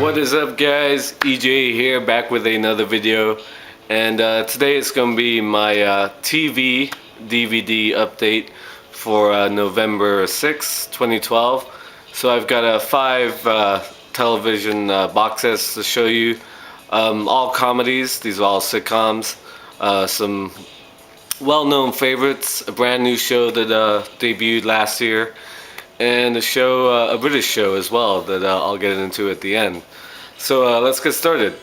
What is up, guys? EJ here, back with another video, and today it's going to be my TV DVD update for November 6th, 2012. So I've got 5 television box sets to show you, all comedies. These are all sitcoms, some well-known favorites, a brand new show that debuted last year, and a British show as well that I'll get into at the end. So let's get started.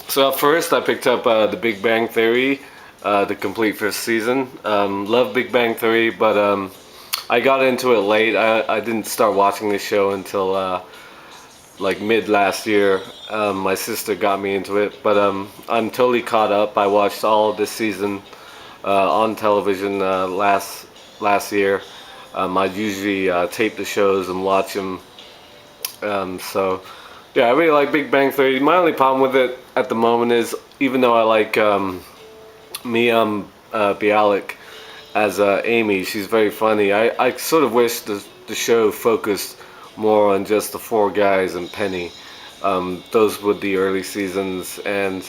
So up first, I picked up The Big Bang Theory, the complete first season. Love Big Bang Theory, but I got into it late. I didn't start watching this show until like mid last year. My sister got me into it, but I'm totally caught up. I watched all of this season on television last year. I'd usually tape the shows and watch them. So yeah, I really like Big Bang Theory. My only problem with it at the moment is, even though I like Mia Bialik as Amy, she's very funny. I sort of wish the show focused more on just the 4 guys and Penny. Those were the early seasons, and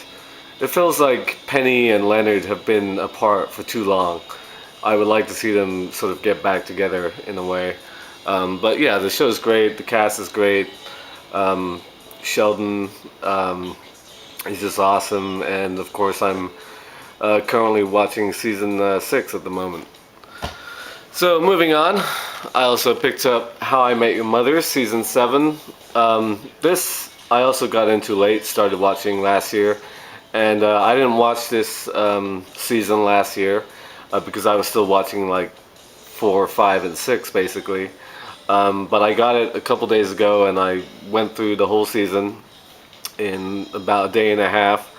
it feels like Penny and Leonard have been apart for too long. I would like to see them sort of get back together in a way. But yeah, the show's great. The cast is great. Sheldon is just awesome. And of course, I'm currently watching season 6 at the moment. So moving on, I also picked up How I Met Your Mother season 7. This I also got into late, started watching last year. And I didn't watch this season last year. Because I was still watching like 4, 5, and 6 basically. But I got it a couple days ago and I went through the whole season in about a day and a half.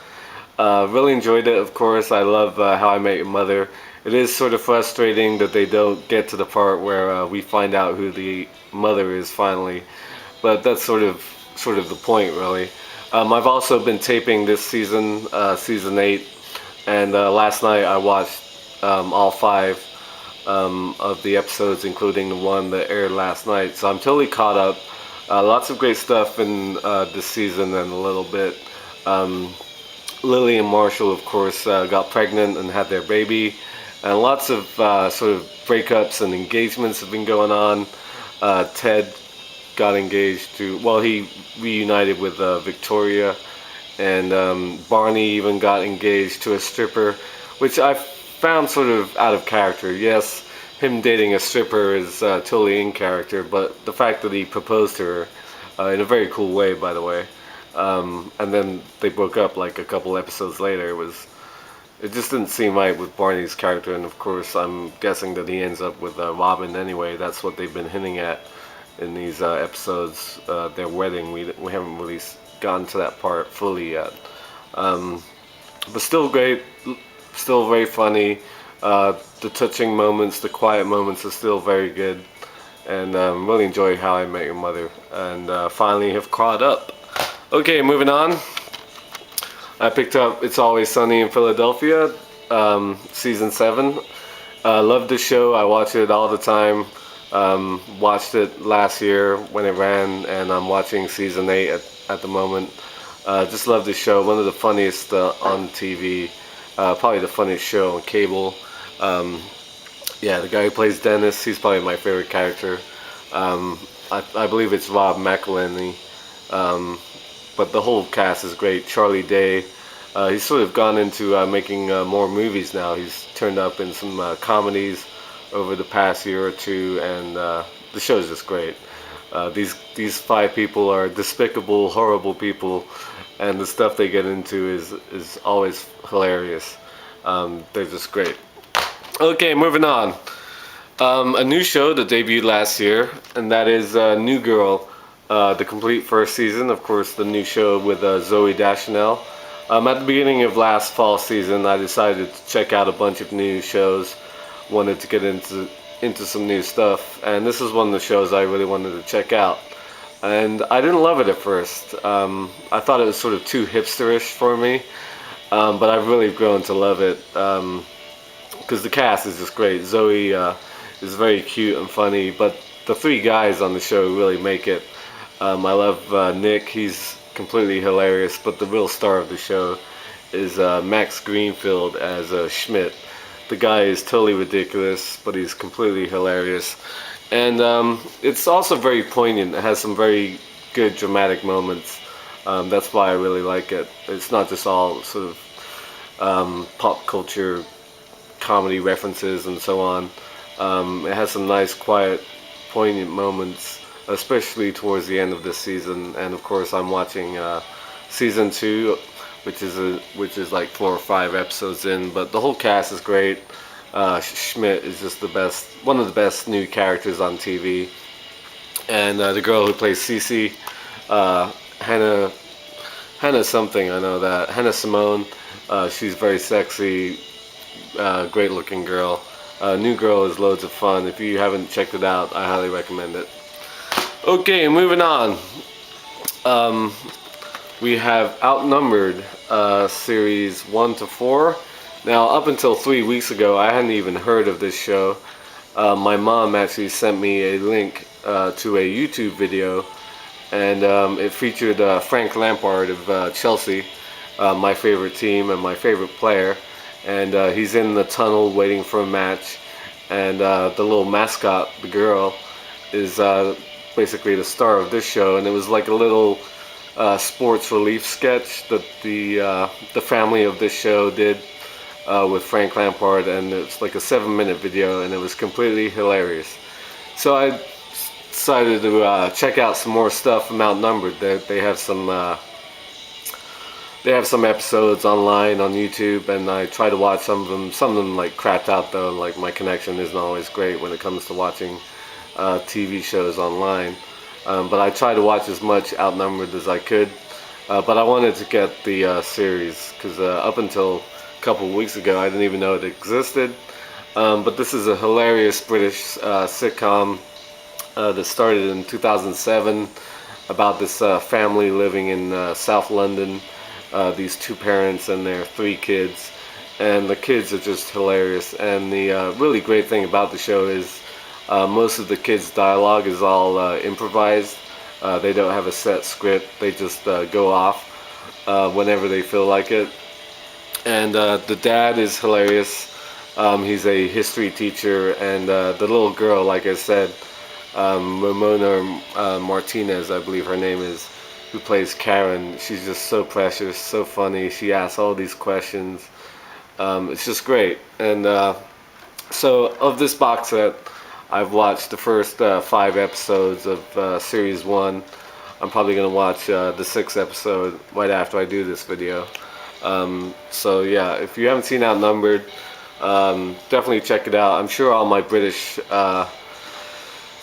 Really enjoyed it, of course. I love How I Met Your Mother. It is sort of frustrating that they don't get to the part where we find out who the mother is finally. But that's sort of the point, really. I've also been taping this season, season 8. And last night I watched all 5 of the episodes, including the one that aired last night. So I'm totally caught up. Lots of great stuff in this season, and a little bit. Lily and Marshall, of course, got pregnant and had their baby. And lots of sort of breakups and engagements have been going on. Ted got engaged to, well, he reunited with Victoria. And Barney even got engaged to a stripper, which I found sort of out of character. Yes, him dating a stripper is totally in character, but the fact that he proposed to her in a very cool way, by the way, and then they broke up like a couple episodes later, it just didn't seem right with Barney's character. And of course, I'm guessing that he ends up with Robin anyway. That's what they've been hinting at in these episodes. Their wedding, we haven't really gotten to that part fully yet, but still great. Still very funny. The touching moments, the quiet moments are still very good. And really enjoy How I Met Your Mother. And finally have caught up. Okay, moving on. I picked up It's Always Sunny in Philadelphia, season 7. Love this show. I watch it all the time. Watched it last year when it ran, and I'm watching season 8 at the moment. Just love this show. One of the funniest on TV. Probably the funniest show on cable. Yeah, the guy who plays Dennis, he's probably my favorite character. I believe it's Rob McElhenney. But the whole cast is great. Charlie Day. He's sort of gone into making more movies now. He's turned up in some comedies over the past year or two, and the show is just great. These 5 people are despicable, horrible people, and the stuff they get into is always hilarious. They're just great. Okay, moving on. A new show that debuted last year, and that is New Girl, the complete first season. Of course, the new show with Zooey Deschanel. At the beginning of last fall season, I decided to check out a bunch of new shows. Wanted to get into some new stuff, and this is one of the shows I really wanted to check out. And I didn't love it at first. I thought it was sort of too hipsterish for me, but I've really grown to love it because the cast is just great. Zoe is very cute and funny, but the 3 guys on the show really make it. I love Nick. He's completely hilarious. But the real star of the show is Max Greenfield as Schmidt. The guy is totally ridiculous, but he's completely hilarious. And it's also very poignant. It has some very good dramatic moments. That's why I really like it. It's not just all sort of pop culture comedy references and so on. It has some nice, quiet, poignant moments, especially towards the end of this season. And of course, I'm watching season 2, which is like 4 or 5 episodes in. But the whole cast is great. Schmidt is just the best, one of the best new characters on TV. And the girl who plays Cece, Hannah, Hannah something, I know that. Hannah Simone, she's very sexy, great looking girl. New Girl is loads of fun. If you haven't checked it out, I highly recommend it. Okay, moving on. We have Outnumbered, series 1 to 4. Now, up until 3 weeks ago, I hadn't even heard of this show. My mom actually sent me a link to a YouTube video, and it featured Frank Lampard of Chelsea, my favorite team and my favorite player. And he's in the tunnel waiting for a match, and the little mascot, the girl, is basically the star of this show. And it was like a little sports relief sketch that the family of this show did with Frank Lampard, and it's like a 7-minute video, and it was completely hilarious. So I decided to check out some more stuff from Outnumbered. They have some episodes online on YouTube, and I try to watch some of them. Some of them like crapped out though. Like my connection isn't always great when it comes to watching TV shows online. But I try to watch as much Outnumbered as I could. But I wanted to get the series because up until a couple of weeks ago I didn't even know it existed. But this is a hilarious British sitcom that started in 2007 about this family living in South London. These 2 parents and their 3 kids, and the kids are just hilarious. And the really great thing about the show is most of the kids' dialogue is all improvised. They don't have a set script. They just go off whenever they feel like it. And the dad is hilarious. He's a history teacher, and the little girl, like I said, Ramona Martinez, I believe her name is, who plays Karen. She's just so precious, so funny. She asks all these questions. It's just great. And so of this box set, I've watched the first 5 episodes of series 1. I'm probably going to watch the 6th episode right after I do this video. So yeah, if you haven't seen Outnumbered, definitely check it out. I'm sure all my British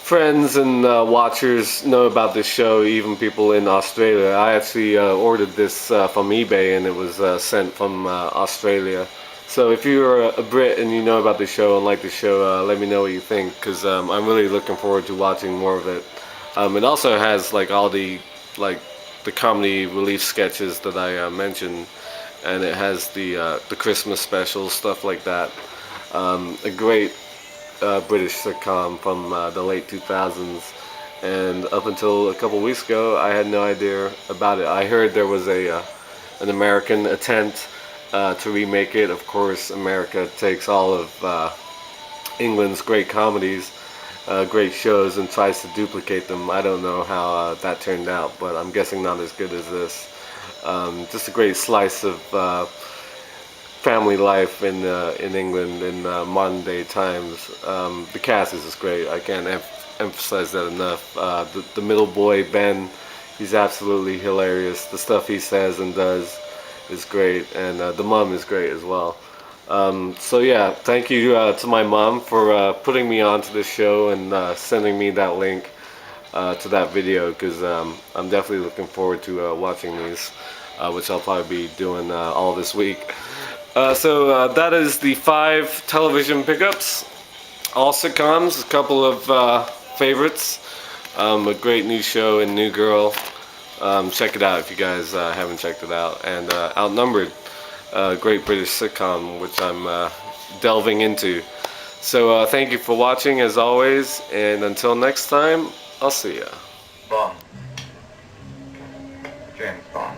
friends and watchers know about this show, even people in Australia. I actually ordered this from eBay, and it was sent from Australia. So if you're a Brit and you know about the show and like the show, let me know what you think, because I'm really looking forward to watching more of it. It also has like all the comedy relief sketches that I mentioned, and it has the Christmas specials, stuff like that. A great British sitcom from the late 2000s, and up until a couple weeks ago I had no idea about it. I heard there was an American attempt to remake it. Of course, America takes all of England's great comedies, great shows, and tries to duplicate them. I don't know how that turned out, but I'm guessing not as good as this. Just a great slice of family life in England in modern day times. The cast is just great. I can't emphasize that enough. The middle boy, Ben, he's absolutely hilarious. The stuff he says and does is great, and the mom is great as well. So yeah, thank you to my mom for putting me onto this show and sending me that link to that video, because I'm definitely looking forward to watching these, which I'll probably be doing all this week. So that is the 5 television pickups, all sitcoms, a couple of favorites, a great new show in New Girl. Check it out if you guys haven't checked it out. And Outnumbered, a great British sitcom, which I'm delving into. So thank you for watching as always, and until next time, I'll see ya. Bomb.